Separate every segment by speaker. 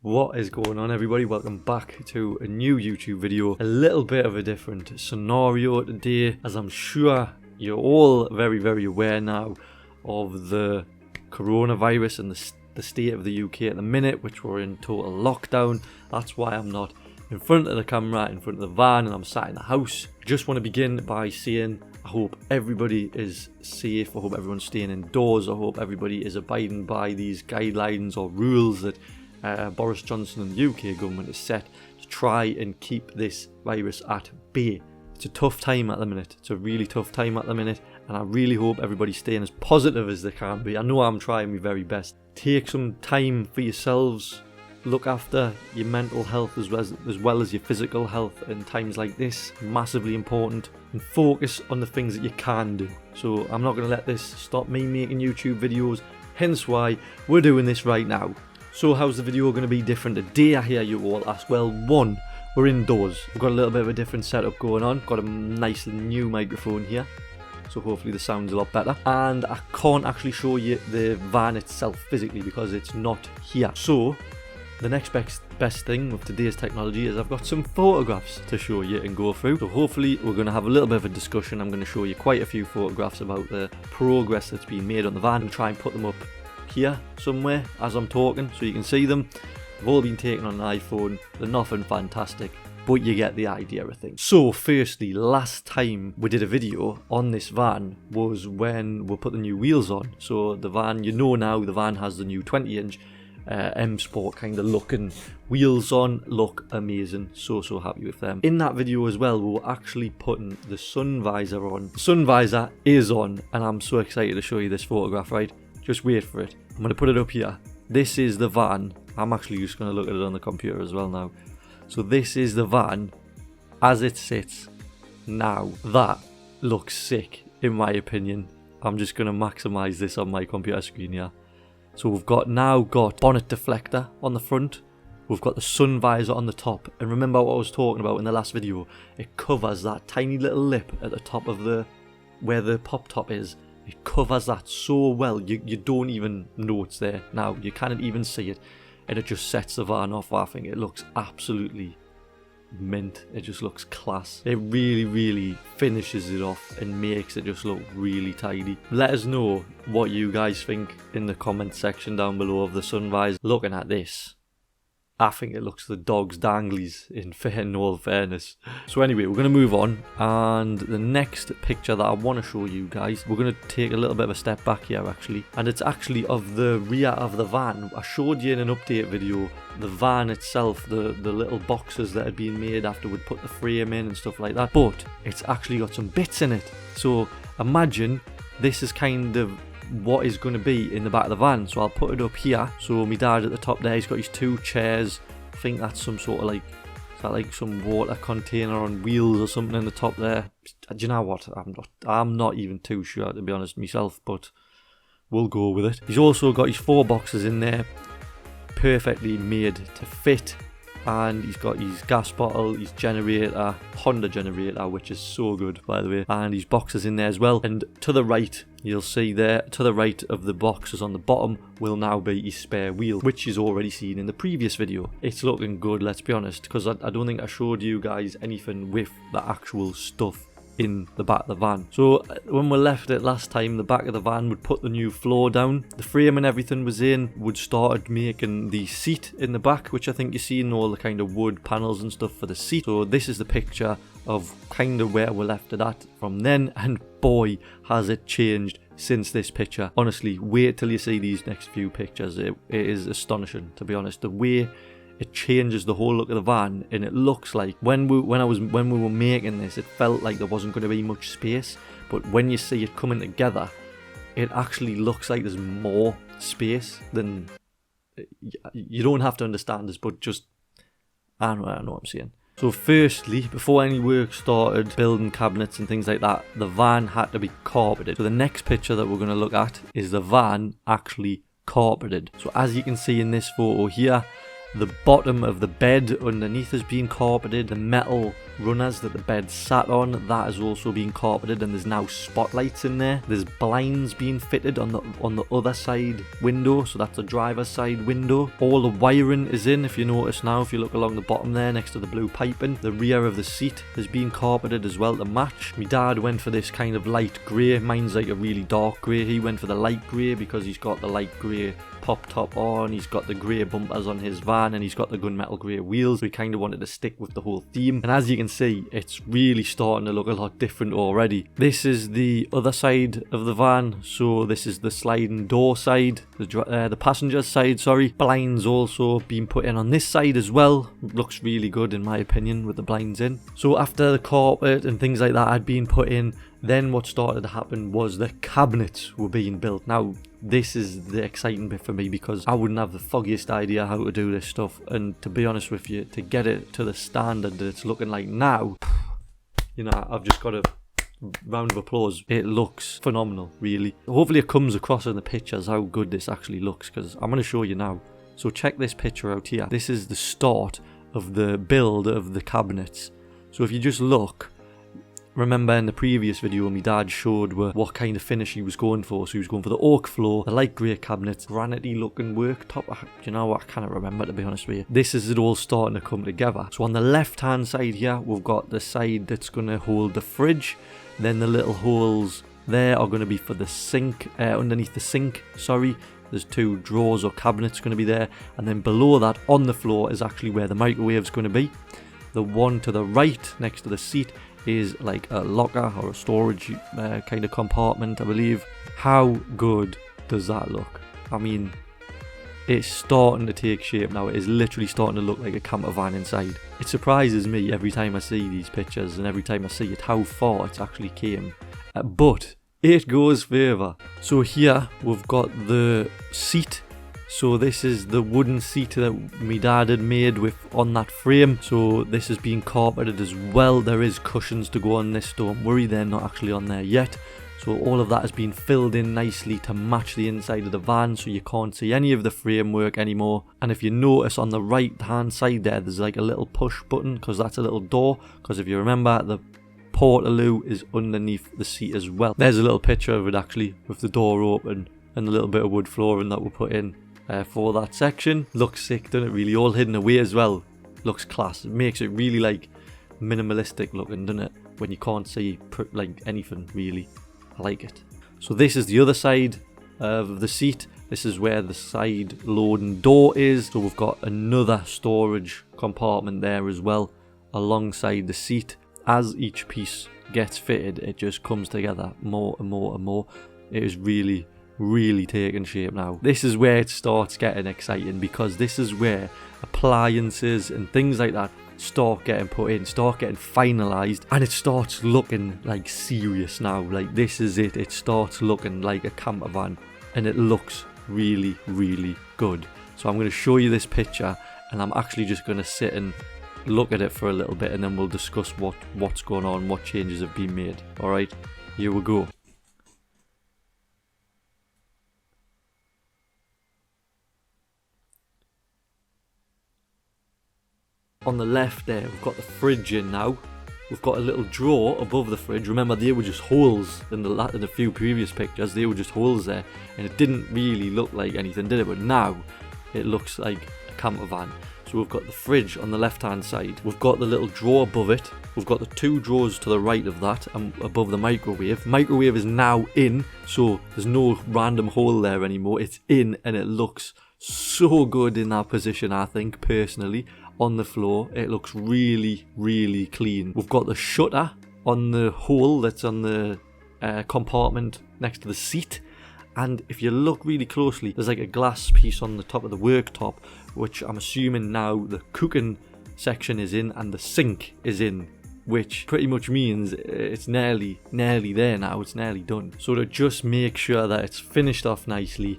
Speaker 1: What is going on, everybody? Welcome back to a new YouTube video. A little bit of a different scenario today, as I'm sure you're all very aware now of the coronavirus and the state of the UK at the minute, which we're in total lockdown. That's why I'm not in front of the camera, in front of the van, and I'm sat in the house. Just want to begin by saying I hope everybody is safe. I hope everyone's staying indoors. I hope everybody is abiding by these guidelines or rules that Boris Johnson and the UK government has set to try and keep this virus at bay. It's a tough time at the minute. It's a really tough time at the minute, and I really hope everybody's staying as positive as they can be. I know I'm trying my very best. Take some time for yourselves. Look after your mental health as well as your physical health in times like this. Massively important. And focus on the things that you can do. So I'm not going to let this stop me making YouTube videos. Hence why we're doing this right now. So how's the video going to be different today, I hear you all ask? Well, one, we're indoors. We've got a little bit of a different setup going on. Got a nice new microphone here, so hopefully the sound's a lot better. And I can't actually show you the van itself physically because it's not here. So the next best thing with today's technology is I've got some photographs to show you and go through. So hopefully we're going to have a little bit of a discussion. I'm going to show you quite a few photographs about the progress that's been made on the van and try and put them up here somewhere as I'm talking so you can see them. They've all been taken on an iPhone. They're nothing fantastic, but you get the idea of things. So firstly, last time we did a video on this van was when we put the new wheels on. So the van, you know now, the van has the new 20-inch M Sport kind of looking wheels on. Look amazing. So happy with them. In that video as well, we were actually putting the sun visor on. The sun visor is on, and I'm so excited to show you this photograph, right? Just wait for it. I'm going to put it up here. This is the van. I'm actually just going to look at it on the computer as well now. So this is the van as it sits now. That looks sick in my opinion. I'm just going to maximize this on my computer screen here. So we've now got bonnet deflector on the front. We've got the sun visor on the top. And remember what I was talking about in the last video. It covers that tiny little lip at the top of where the pop top is. It covers that so well, you don't even know it's there. Now, you can't even see it, and it just sets the van off. I think it looks absolutely mint. It just looks class. It really finishes it off and makes it just look really tidy. Let us know what you guys think in the comment section down below of the sun visor. Looking at this, I think it looks the dog's danglies in all fairness. So anyway, we're going to move on, and the next picture that I want to show you guys, we're going to take a little bit of a step back here actually, and it's actually of the rear of the van. I showed you in an update video the van itself, the little boxes that had been made after we'd put the frame in and stuff like that, but it's actually got some bits in it. So imagine this is kind of what is going to be in the back of the van. So I'll put it up here. So my dad at the top there, he's got his two chairs. I think that's some sort of like some water container on wheels or something in the top there. Do you know what? I'm not even too sure, to be honest myself, but we'll go with it. He's also got his 4 boxes in there, perfectly made to fit. And he's got his gas bottle, his generator, Honda generator, which is so good, by the way, and his boxes in there as well. And to the right, you'll see there, to the right of the boxes on the bottom will now be his spare wheel, which is already seen in the previous video. It's looking good, let's be honest, because I don't think I showed you guys anything with the actual stuff in the back of the van. So when we left it last time, the back of the van would put the new floor down, the frame and everything was in, would started making the seat in the back, which I think you see in all the kind of wood panels and stuff for the seat. So this is the picture of kind of where we left it at from then, and boy has it changed since this picture. Honestly, wait till you see these next few pictures. It is astonishing, to be honest, the way it changes the whole look of the van. And it looks like when we were making this, it felt like there wasn't going to be much space, but when you see it coming together, it actually looks like there's more space than, you don't have to understand this, but just I know what I'm saying. So firstly, before any work started building cabinets and things like that, the van had to be carpeted. So the next picture that we're going to look at is the van actually carpeted. So as you can see in this photo here, The bottom of the bed underneath has been carpeted. The metal runners that the bed sat on, that has also been carpeted, and there's now spotlights in there. There's blinds being fitted on the other side window, so that's the driver's side window. All the wiring is in, if you notice now, if you look along the bottom there next to the blue piping. The rear of the seat has been carpeted as well to match. My dad went for this kind of light grey. Mine's like a really dark grey. He went for the light grey because he's got the light grey pop top on, he's got the grey bumpers on his van, and he's got the gunmetal grey wheels. We kind of wanted to stick with the whole theme, and as you can see, it's really starting to look a lot different already. This is the other side of the van, so this is the sliding door side, the passenger side, sorry. Blinds also been put in on this side as well. Looks really good in my opinion with the blinds in. So after the carpet and things like that had been put in, then what started to happen was the cabinets were being built. Now, this is the exciting bit for me because I wouldn't have the foggiest idea how to do this stuff. And to be honest with you, to get it to the standard that it's looking like now, you know, I've just got a round of applause. It looks phenomenal, really. Hopefully it comes across in the pictures how good this actually looks, because I'm going to show you now. So check this picture out here. This is the start of the build of the cabinets. So if you just look, remember in the previous video my dad showed what kind of finish he was going for. So he was going for the oak floor, the light grey cabinets, granite-y looking worktop. You know what, I can't remember, to be honest with you. This is it all starting to come together. So on the left hand side here, we've got the side that's going to hold the fridge. Then the little holes there are going to be for the sink, underneath the sink, sorry. There's two drawers or cabinets going to be there. And then below that on the floor is actually where the microwave's going to be. The one to the right next to the seat is like a locker or a storage kind of compartment, I believe. How good does that look? I mean, it's starting to take shape now. It is literally starting to look like a camper van inside. It surprises me every time I see these pictures and every time I see it how far it's actually came. But it goes further. So here we've got the seat. So this is the wooden seat that my dad had made with on that frame. So this has been carpeted as well. There is cushions to go on this, don't worry, they're not actually on there yet. So all of that has been filled in nicely to match the inside of the van, so you can't see any of the framework anymore. And if you notice on the right hand side there's like a little push button, because that's a little door. Because if you remember, the portaloo is underneath the seat as well. There's a little picture of it actually, with the door open and a little bit of wood flooring that we put in for that section. Looks sick, doesn't it really? All hidden away as well. Looks class. It makes it really like minimalistic looking, doesn't it? When you can't see like anything really. I like it. So this is the other side of the seat. This is where the side loading door is. So we've got another storage compartment there as well alongside the seat. As each piece gets fitted, it just comes together more and more and more. It is really taking shape now. This is where it starts getting exciting, because this is where appliances and things like that start getting put in, start getting finalized, and it starts looking like serious now. Like, this is it. It starts looking like a camper van, and it looks really good. So I'm going to show you this picture, and I'm actually just going to sit and look at it for a little bit, and then we'll discuss what's going on, what changes have been made. All right, here we go. On the left there, we've got the fridge in now. We've got a little drawer above the fridge. Remember, they were just holes in the few previous pictures. They were just holes there, and it didn't really look like anything, did it? But now it looks like a camper van. So we've got the fridge on the left hand side. We've got the little drawer above it. We've got the two drawers to the right of that, and above the microwave. Microwave is now in, so there's no random hole there anymore. It's in, and it looks so good in that position, I think, personally. On the floor, it looks really clean. We've got the shutter on the hole that's on the compartment next to the seat, and if you look really closely, there's like a glass piece on the top of the worktop, which I'm assuming now the cooking section is in and the sink is in, which pretty much means it's nearly there now. It's nearly done. So to just make sure that it's finished off nicely,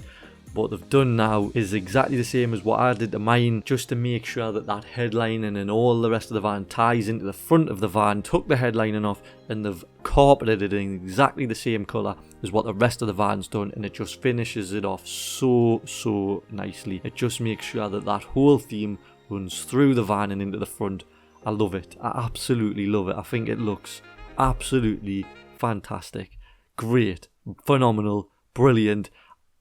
Speaker 1: what they've done now is exactly the same as what I did to mine, just to make sure that that headlining and all the rest of the van ties into the front of the van. Took the headlining off and they've carpeted it in exactly the same colour as what the rest of the van's done, and it just finishes it off so nicely. It just makes sure that that whole theme runs through the van and into the front. I love it. I absolutely love it. I think it looks absolutely fantastic, great, phenomenal, brilliant.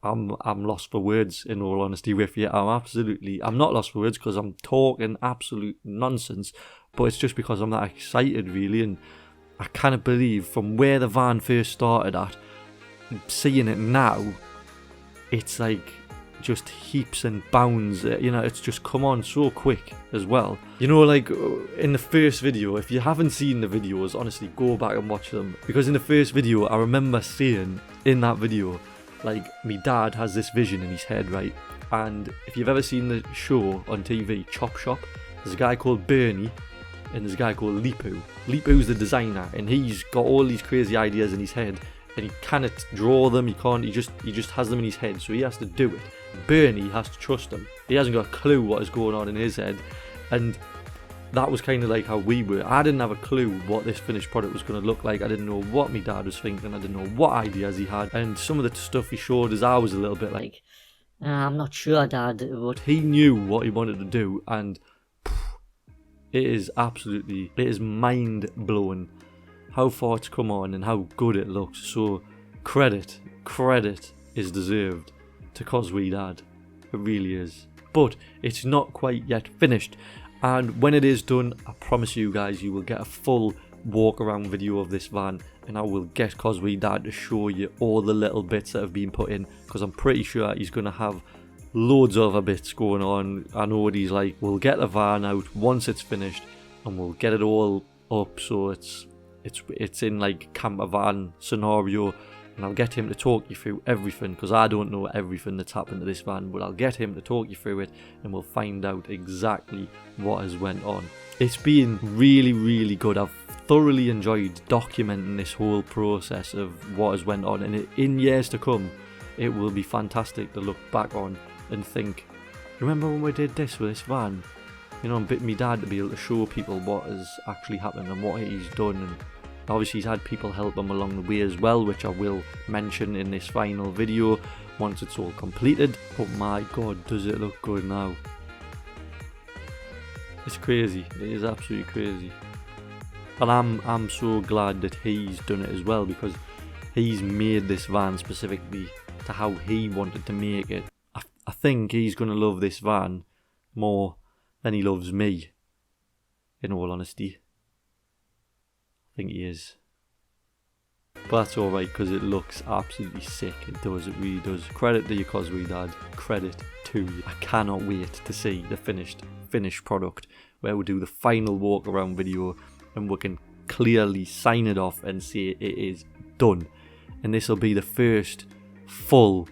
Speaker 1: I'm lost for words, in all honesty with you. I'm not lost for words because I'm talking absolute nonsense, but it's just because I'm that excited really, and I cannot believe from where the van first started at, seeing it now, it's like just heaps and bounds, you know, it's just come on so quick as well. You know, like in the first video, if you haven't seen the videos, honestly go back and watch them, because in the first video I remember seeing in that video, like, my dad has this vision in his head, right? And if you've ever seen the show on TV, Chop Shop, there's a guy called Bernie and there's a guy called Leepu. Leepu's the designer and he's got all these crazy ideas in his head and he cannot draw them, he just has them in his head, so he has to do it. Bernie has to trust him. He hasn't got a clue what is going on in his head, and that was kind of like how we were. I didn't have a clue what this finished product was going to look like. I didn't know what my dad was thinking. I didn't know what ideas he had, and some of the stuff he showed us, I was a little bit like, I'm not sure, Dad. But he knew what he wanted to do, and it is mind-blowing how far it's come on and how good it looks. So credit is deserved to Coswee Dad. It really is. But it's not quite yet finished, and when it is done, I promise you guys, you will get a full walk around video of this van, and I will get Coswee Dad to show you all the little bits that have been put in, because I'm pretty sure he's going to have loads of other bits going on. I know what he's like. We'll get the van out once it's finished and we'll get it all up so it's in like camper van scenario, and I'll get him to talk you through everything, because I don't know everything that's happened to this van, but I'll get him to talk you through it and we'll find out exactly what has went on. It's been really good. I've thoroughly enjoyed documenting this whole process of what has went on, and in years to come it will be fantastic to look back on and think, remember when we did this with this van? You know, and bit me dad to be able to show people what has actually happened and what he's done, and obviously he's had people help him along the way as well, which I will mention in this final video once it's all completed. But my god, does it look good now. It's crazy, it is absolutely crazy. And I'm so glad that he's done it as well, because he's made this van specifically to how he wanted to make it. I think he's going to love this van more than he loves me, in all honesty. I think he is. But that's alright, because it looks absolutely sick. It does, it really does. Credit to you, Coswee Dad. Credit to you. I cannot wait to see the finished product, where we'll do the final walk around video and we can clearly sign it off and say it is done. And this will be the first full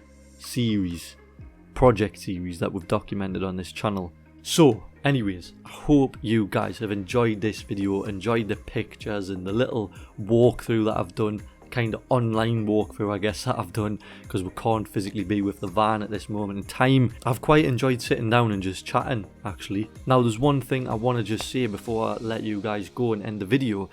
Speaker 1: project series that we've documented on this channel. So anyways, I hope you guys have enjoyed this video, enjoyed the pictures and the little walkthrough that I've done, kind of online walkthrough I guess that I've done, because we can't physically be with the van at this moment in time. I've quite enjoyed sitting down and just chatting actually. Now there's one thing I want to just say before I let you guys go and end the video,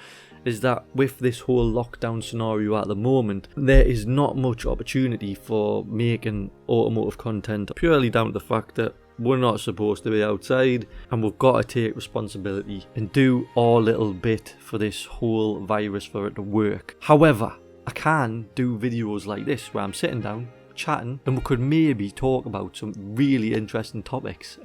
Speaker 1: is that with this whole lockdown scenario at the moment, there is not much opportunity for making automotive content, purely down to the fact that we're not supposed to be outside and we've got to take responsibility and do our little bit for this whole virus for it to work. However, I can do videos like this where I'm sitting down chatting and we could maybe talk about some really interesting topics,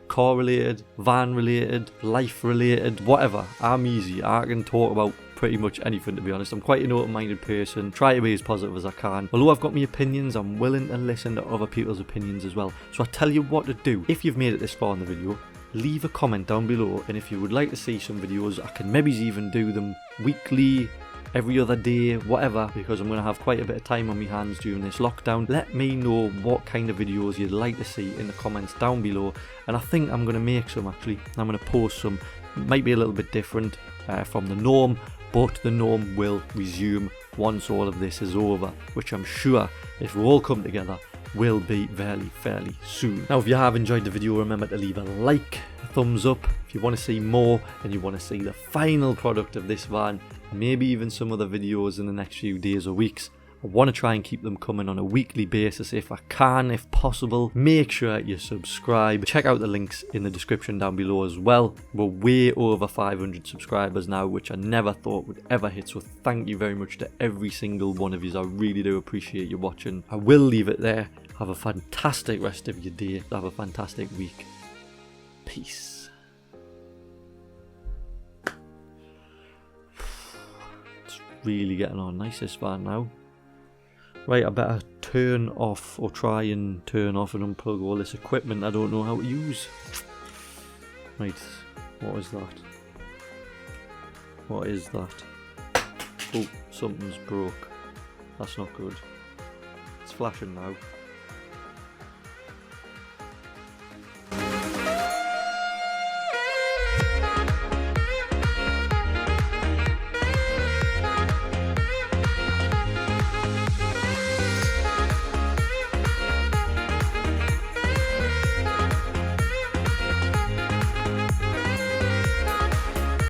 Speaker 1: car related, van related, life related, whatever. I'm easy. I can talk about pretty much anything, to be honest. I'm quite an open-minded person, try to be as positive as I can. Although I've got my opinions, I'm willing to listen to other people's opinions as well. So I tell you what to do. If you've made it this far in the video, leave a comment down below, and if you would like to see some videos, I can maybe even do them weekly, every other day, whatever, because I'm going to have quite a bit of time on my hands during this lockdown. Let me know what kind of videos you'd like to see in the comments down below, and I think I'm going to make some actually. I'm going to post some. It might be a little bit different from the norm, but the norm will resume once all of this is over, which I'm sure if we all come together will be fairly soon. Now, if you have enjoyed the video, remember to leave a like, a thumbs up. If you want to see more and you want to see the final product of this van, maybe even some other videos in the next few days or weeks, I want to try and keep them coming on a weekly basis if I can, if possible. Make sure you subscribe. Check out the links in the description down below as well. We're way over 500 subscribers now, which I never thought would ever hit. So thank you very much to every single one of you. I really do appreciate you watching. I will leave it there. Have a fantastic rest of your day. Have a fantastic week. Peace. It's really getting on nice, this van now. Right, I better turn off or try and turn off and unplug all this equipment I don't know how to use. Right, what is that? What is that? Oh, something's broke. That's not good. It's flashing now.